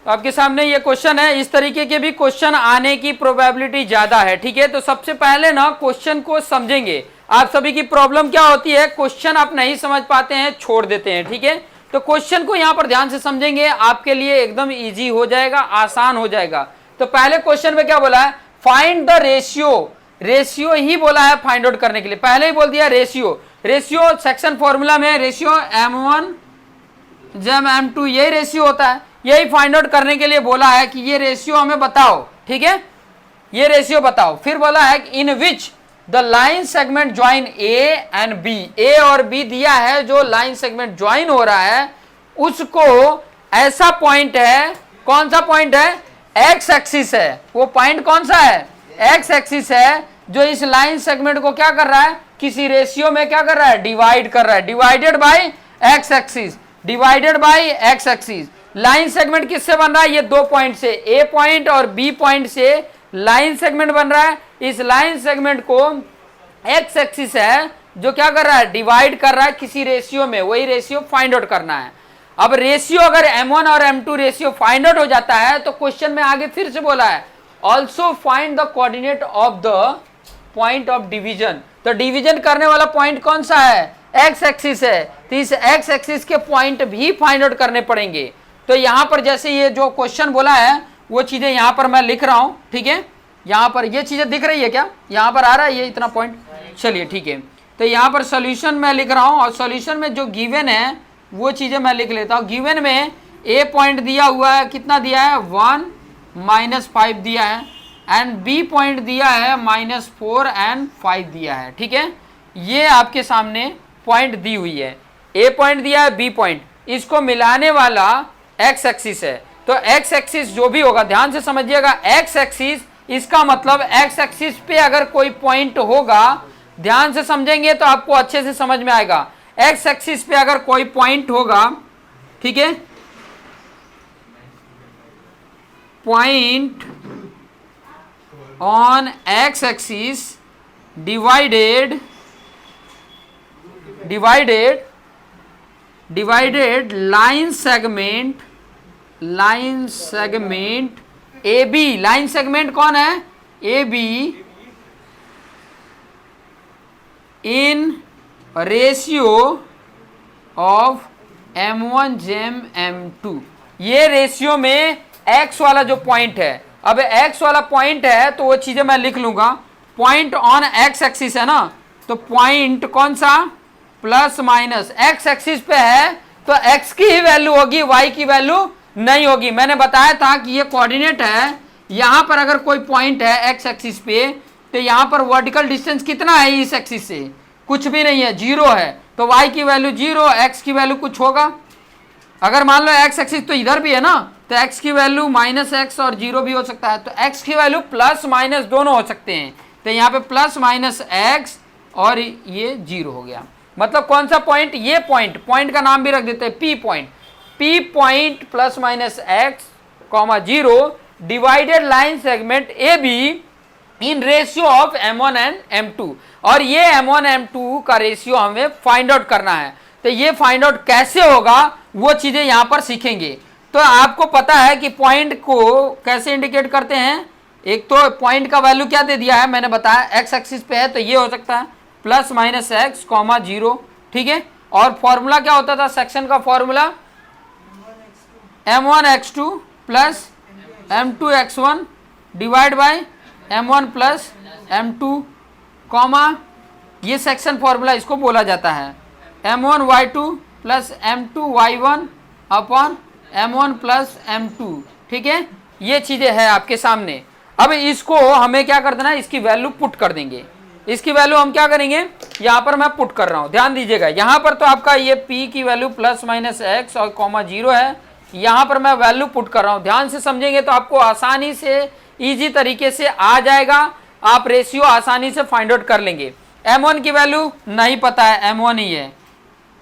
तो आपके सामने ये क्वेश्चन है, इस तरीके के भी क्वेश्चन आने की प्रोबेबिलिटी ज्यादा है। ठीक है, तो सबसे पहले ना क्वेश्चन को समझेंगे। आप सभी की प्रॉब्लम क्या होती है, क्वेश्चन आप नहीं समझ पाते हैं, छोड़ देते हैं। ठीक है, तो क्वेश्चन को यहां पर ध्यान से समझेंगे, आपके लिए एकदम इजी हो जाएगा, आसान हो जाएगा। तो पहले क्वेश्चन में क्या बोला है, फाइंड द रेशियो, रेशियो ही बोला है फाइंड आउट करने के लिए, पहले ही बोल दिया रेशियो। रेशियो सेक्शन फॉर्मूला में रेशियो m1 जब m2 यही रेशियो होता है, यही फाइंड आउट करने के लिए बोला है कि ये रेशियो हमें बताओ। ठीक है, ये रेशियो बताओ। फिर बोला है in which the line segment join A and B, A और बी दिया है, जो लाइन सेगमेंट ज्वाइन हो रहा है उसको ऐसा पॉइंट है, कौन सा पॉइंट है, एक्स एक्सिस है। वो पॉइंट कौन सा है, एक्स एक्सिस है, जो इस लाइन सेगमेंट को क्या कर रहा है, किसी रेशियो में क्या कर रहा है, डिवाइड कर रहा है, divided by x axis, divided by x axis. Line segment किससे बन रहा है, ये दो पॉइंट से, ए पॉइंट और बी पॉइंट से लाइन सेगमेंट बन रहा है। इस लाइन सेगमेंट को एक्स एक्सिस है जो क्या कर रहा है, डिवाइड कर रहा है किसी रेशियो में, वही रेशियो फाइंड आउट करना है। अब रेशियो अगर m1 और m2 रेशियो फाइंड आउट हो जाता है तो क्वेश्चन में आगे फिर से बोला है also find the coordinate of the point of division. तो डिवीजन करने वाला पॉइंट कौन सा है, एक्स एक्सिस है, तो इस एक्स एक्सिस के पॉइंट भी फाइंड आउट करने पड़ेंगे। तो यहां पर जैसे ये जो क्वेश्चन बोला है वो चीजें यहां पर मैं लिख रहा हूं। ठीक है, यहां पर ये चीजें दिख रही है क्या, यहां पर आ रहा है ये इतना पॉइंट, चलिए ठीक है। तो यहां पर सॉल्यूशन मैं लिख रहा हूं और सॉल्यूशन में जो गिवन है वो चीजें मैं लिख लेता हूं। गिवन में ए पॉइंट दिया हुआ है, कितना दिया है, 1 -5 दिया है, एंड बी पॉइंट दिया है -4 एंड 5 दिया है। ठीक है, ये आपके सामने पॉइंट दी हुई है, ए पॉइंट दिया है, बी पॉइंट, इसको मिलाने वाला एक्स एक्सिस है। तो एक्स एक्सिस जो भी होगा, ध्यान से समझिएगा, एक्स एक्सिस, इसका मतलब एक्स एक्सिस पे अगर कोई पॉइंट होगा, ध्यान से समझेंगे तो आपको अच्छे से समझ में आएगा। एक्स एक्सिस पे अगर कोई पॉइंट होगा, ठीक है, point on X axis divided line segment A B, line segment कौन है, A B, in ratio of m1 जेम m2। ये रेशियो में x वाला जो पॉइंट है, अब x वाला पॉइंट है तो वो चीजें मैं लिख लूंगा। पॉइंट ऑन x एक्सिस है ना, तो पॉइंट कौन सा, प्लस माइनस x एक्सिस पे है तो x की ही वैल्यू होगी, y की वैल्यू नहीं होगी। मैंने बताया था कि ये कोऑर्डिनेट है, यहां पर अगर कोई पॉइंट है x एक्सिस पे तो यहां पर वर्टिकल डिस्टेंस कितना है इस एक्सिस से, कुछ भी नहीं है, 0 है, तो y की वैल्यू 0, x की वैल्यू कुछ होगा। अगर मान लो x एक्सिस तो इधर भी है ना, तो x की वैल्यू -x और 0 भी हो सकता है, तो x की वैल्यू प्लस माइनस दोनों हो सकते हैं। तो यहाँ पे प्लस माइनस x और ये 0 हो गया। मतलब कौन सा पॉइंट, ये पॉइंट का नाम भी रख देते हैं P point, P point plus minus x, 0 divided line segment A B in ratio of m1 and m2। और ये m1 m2 का रेशियो हमें फाइंड आउट करना है। तो ये फाइंड आउट कैसे होगा वो चीजें यहां पर सीखेंगे। तो आपको पता है कि पॉइंट को कैसे इंडिकेट करते हैं, एक तो पॉइंट का वैल्यू क्या दे दिया है, मैंने बताया एक्स एक्सिस पे है तो ये हो सकता है प्लस माइनस x, 0। ठीक है, और फॉर्मूला क्या होता था सेक्शन का formula, m1 x2 plus m2 x1 divide by m1 plus m2, ये सेक्शन फॉर्मूला इसको बोला जाता है, m1 y2 plus m2 y1 upon m1 plus m2। ठीक है, ये चीजें है आपके सामने। अब इसको हमें क्या कर देना है, इसकी वैल्यू पुट कर देंगे। इसकी वैल्यू हम क्या करेंगे, यहाँ पर मैं पुट कर रहा हूँ, ध्यान दीजिएगा। यहाँ पर तो आपका ये p की वैल्यू प्लस माइनस x और 0 है, यहाँ पर मैं वैल्यू पुट कर रहा हूँ। ध्यान से समझेंगे तो आपको आसानी से इजी तरीके से आ जाएगा, आप रेशियो आसानी से फाइंड आउट कर लेंगे। m1 की वैल्यू नहीं पता है, m1 ही है।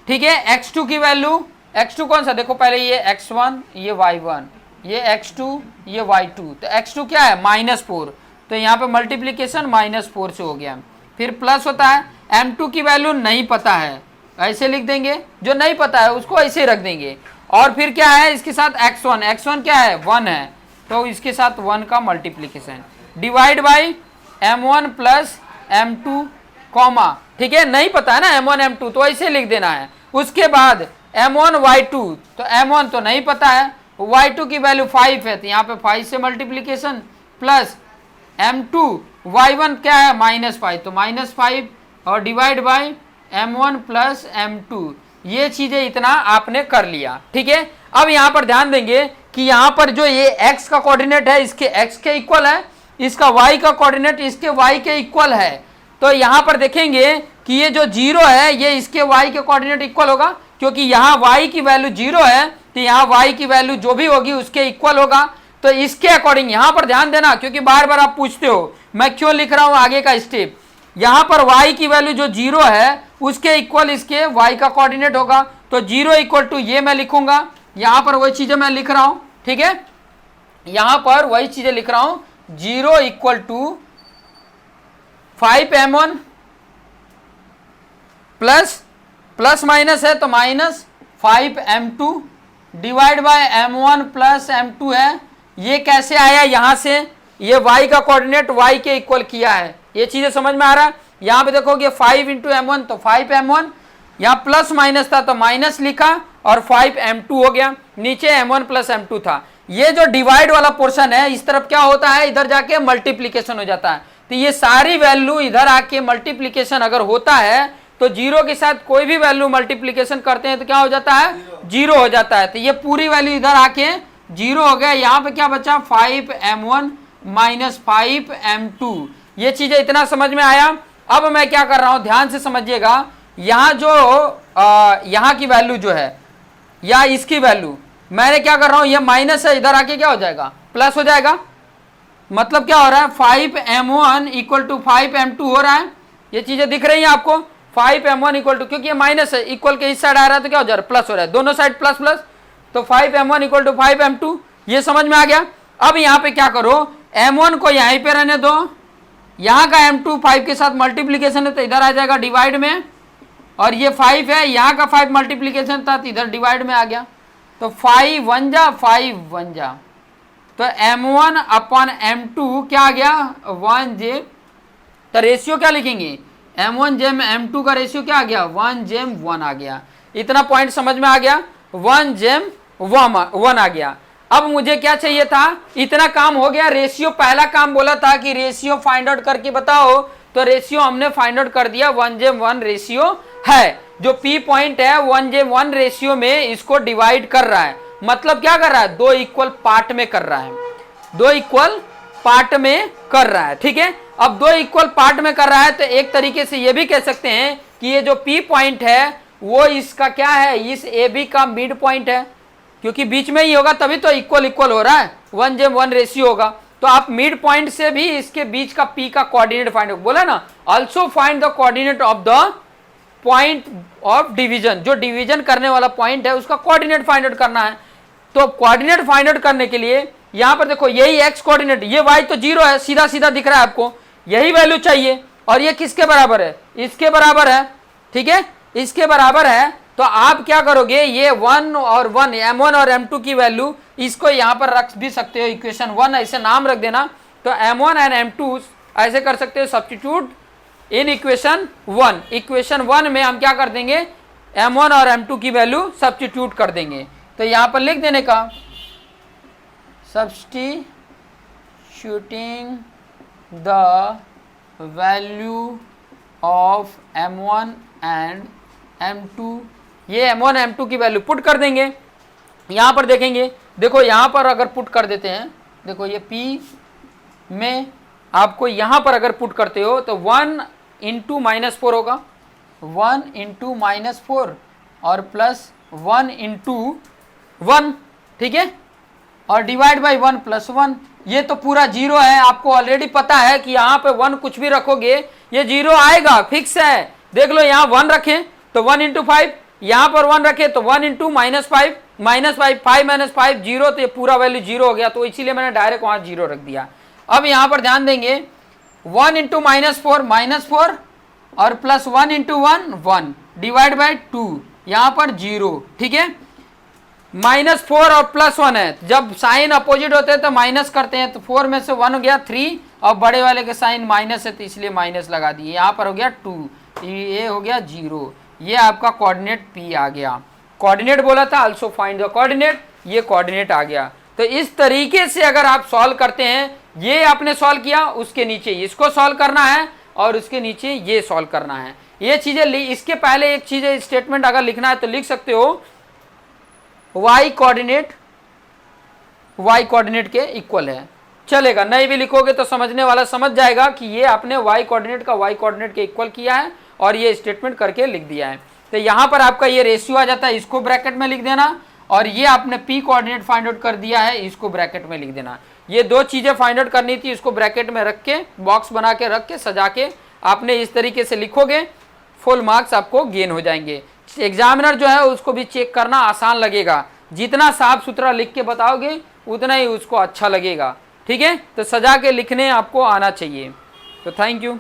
ठीक है, x2 की वैल्यू, x2 कौन सा, देखो पहले ये x1, ये y1, ये x2, ये y2, तो x2 क्या है -4, तो यहाँ पे मल्टीप्लीकेशन -4 से हो गया। फिर प्लस होता है, m2 की वैल्यू नहीं पता है, ऐसे लिख देंगे, जो नहीं पता है उसको ऐसे रख देंगे। और फिर क्या है इसके साथ x1, x1 क्या है 1 है, तो इसके साथ 1 का multiplication divide by m1 plus m2 comma, ठीक है, नहीं पता है ना m1 m2 तो ऐसे लिख देना है। उसके बाद m1 y2, तो m1 तो नहीं पता है, y2 की वैल्यू 5 है तो यहाँ पे 5 से मल्टीप्लीकेशन प्लस m2 y1 क्या है -5 तो -5 और divide by m1 plus m2। ये चीजें इतना आपने कर लिया, ठीक है। अब यहाँ पर ध्यान देंगे कि यहाँ पर जो ये x का कोऑर्डिनेट है इसके x के इक्वल है, इसका y का कोऑर्डिनेट इसके y के इक्वल है, तो यहाँ पर देखेंगे कि ये जो 0 है ये इसके y के कोऑर्डिनेट इक्वल होगा, क्योंकि यहाँ y की वैल्यू 0 है तो यहाँ y की वैल्यू जो भी होगी उसके इक्वल होगा। तो इसके अकॉर्डिंग यहाँ पर ध्यान देना, क्योंकि बार बार आप पूछते हो मैं क्यों लिख रहा हूँ आगे का स्टेप। यहाँ पर y की वैल्यू जो 0 है उसके इक्वल इसके y का कोऑर्डिनेट होगा, तो 0 इक्वल टू ये मैं लिखूंगा, यहाँ पर वही चीजें मैं लिख रहा हूँ, ठीक है, यहाँ पर वही चीजें लिख रहा हूँ। 0 equal to 5m1 plus minus है तो -5m2 divide by m1 plus m2 है। ये कैसे आया, यहाँ से ये y का कोऑर्डिनेट y के इक्वल किया है, ये चीजें समझ में आ रहा है। यहाँ पे देखोगे 5 इंटू m1 तो 5m1, यहाँ प्लस माइनस था तो माइनस लिखा और 5m2 हो गया, नीचे m1 प्लस m2 था। ये जो डिवाइड वाला पोर्शन है इस तरफ क्या होता है, इधर जाके मल्टीप्लीकेशन हो जाता है, तो ये सारी वैल्यू इधर आके मल्टीप्लीकेशन अगर होता है तो 0 के साथ कोई भी वैल्यू मल्टीप्लीकेशन करते हैं तो क्या हो जाता है 0 हो जाता है, तो ये पूरी वैल्यू इधर आके 0 हो गया। यहाँ पे क्या बचा 5m1 माइनस 5m2, ये चीजें इतना समझ में आया। अब मैं क्या कर रहा हूं ध्यान से समझिएगा, यहाँ जो यहाँ की वैल्यू जो है या इसकी वैल्यू मैंने क्या कर रहा हूं, ये माइनस है, इधर आके क्या हो जाएगा प्लस हो जाएगा, मतलब क्या हो रहा है 5m1 इक्वल टू 5m2 हो रहा है। ये चीजें दिख रही हैं आपको, 5m1 इक्वल टू, क्योंकि ये माइनस है इक्वल के इस साइड आ रहा है तो क्या हो जा रहा है प्लस हो रहा है, दोनों साइड प्लस प्लस, तो 5m1 इक्वल टू 5m2, ये समझ में आ गया। अब यहाँ पे क्या करो, m1 को यहीं पे रहने दो, यहाँ का m2 5 के साथ मल्टीप्लीकेशन है तो इधर आ जाएगा डिवाइड में, और ये 5 है, यहाँ का 5 मल्टीप्लीकेशन था तो इधर डिवाइड में आ गया, तो 5 1 जा 5 1 जा, तो m1 अपॉन m2 क्या आ गया 1 j, तो रेशियो क्या लिखेंगे m1 जेम m2 का रेशियो क्या आ गया 1 जेम 1 आ गया। इतना पॉइंट समझ में आ गया, 1 जेम 1 आ गया। अब मुझे क्या चाहिए था, इतना काम हो गया। रेशियो पहला काम बोला था कि रेशियो फाइंड आउट करके बताओ, तो रेशियो हमने फाइंड आउट कर दिया, 1:1 रेशियो है। जो पी पॉइंट है 1:1 रेशियो में इसको डिवाइड कर रहा है, मतलब क्या कर रहा है, दो इक्वल पार्ट में कर रहा है, दो इक्वल पार्ट में कर रहा है, ठीक है। अब दो इक्वल पार्ट में कर रहा है तो एक तरीके से ये भी कह सकते हैं कि ये जो पी पॉइंट है वो इसका क्या है, इस ए बी का मिड पॉइंट है, क्योंकि बीच में ही होगा तभी तो इक्वल इक्वल हो रहा है, 1:1 रेशियो होगा। तो आप मिड पॉइंट से भी इसके बीच का पी का कोऑर्डिनेट फाइंड, बोला ना, also find the coordinate of the point of division, जो डिवीजन करने वाला पॉइंट है उसका कोऑर्डिनेट फाइंड आउट करना है। तो कोऑर्डिनेट फाइंड आउट करने के लिए यहां पर देखो, यही एक्स कोऑर्डिनेट, ये वाई तो 0 है, सीधा सीधा दिख रहा है आपको, यही वैल्यू चाहिए, और ये किसके बराबर है, इसके बराबर है, ठीक है, इसके बराबर है। तो आप क्या करोगे, ये 1 और 1 m1 और m2 की वैल्यू इसको यहां पर रख भी सकते हो, इक्वेशन 1 ऐसे नाम रख देना, तो m1 एंड m2 ऐसे कर सकते हो सब्स्टिट्यूट इन इक्वेशन 1। इक्वेशन 1 में हम क्या कर देंगे, m1 और m2 की वैल्यू सब्स्टिट्यूट कर देंगे, तो यहां पर लिख देने का substituting the value of m1 and m2, ये m1 m2 की वैल्यू पुट कर देंगे। यहां पर देखेंगे, देखो यहां पर अगर पुट कर देते हैं, देखो ये p में आपको यहां पर अगर पुट करते हो तो 1 इंटू -4 होगा, 1 इंटू -4 और प्लस 1 इंटू 1, ठीक है, और डिवाइड बाई 1 प्लस 1, ये तो पूरा 0 है। आपको ऑलरेडी पता है कि यहाँ पे 1 कुछ भी रखोगे ये 0 आएगा, फिक्स है। देख लो यहाँ 1 रखें तो 1 इंटू 5, यहाँ पर 1 रखे तो 1 इंटू -5, -5 5 -5 0, तो ये पूरा वैल्यू 0 हो गया, तो इसीलिए मैंने डायरेक्ट वहाँ 0 रख दिया। अब यहाँ पर ध्यान देंगे, 1 इंटू -4 और प्लस 1 इंटू 1 1 डिवाइड बाई 2, यहाँ पर 0, ठीक है। -4 और +1 है, जब साइन अपोजिट होते हैं तो माइनस करते हैं, तो 4 में से 1 हो गया 3 और बड़े वाले के साइन माइनस है तो इसलिए माइनस लगा दिए। यहाँ पर हो गया 2, ये हो गया 0, ये आपका कोऑर्डिनेट P आ गया। कोऑर्डिनेट बोला था, आल्सो फाइंड द कोऑर्डिनेट, ये कोऑर्डिनेट आ गया। तो इस तरीके से अगर आप सॉल्व करते हैं, ये आपने सॉल्व किया, उसके नीचे इसको सॉल्व करना है और उसके नीचे ये सॉल्व करना है। ये चीजें इसके पहले एक चीज स्टेटमेंट अगर लिखना है तो लिख सकते हो y कोऑर्डिनेट के इक्वल है, चलेगा। नहीं भी लिखोगे तो समझने वाला समझ जाएगा कि ये आपने y कोऑर्डिनेट का y कोऑर्डिनेट के इक्वल किया है और ये स्टेटमेंट करके लिख दिया है। तो यहाँ पर आपका ये रेशियो आ जाता है, इसको ब्रैकेट में लिख देना, और ये आपने p कोऑर्डिनेट फाइंड आउट कर दिया है, इसको ब्रैकेट में लिख देना। ये दो चीजें फाइंड आउट करनी थी, इसको ब्रैकेट में रख के बॉक्स बना के रख के सजा के आपने इस तरीके से लिखोगे, फुल मार्क्स आपको गेन हो जाएंगे। एग्जामिनर जो है उसको भी चेक करना आसान लगेगा, जितना साफ सुथरा लिख के बताओगे उतना ही उसको अच्छा लगेगा, ठीक है। तो सजा के लिखने आपको आना चाहिए। तो थैंक यू।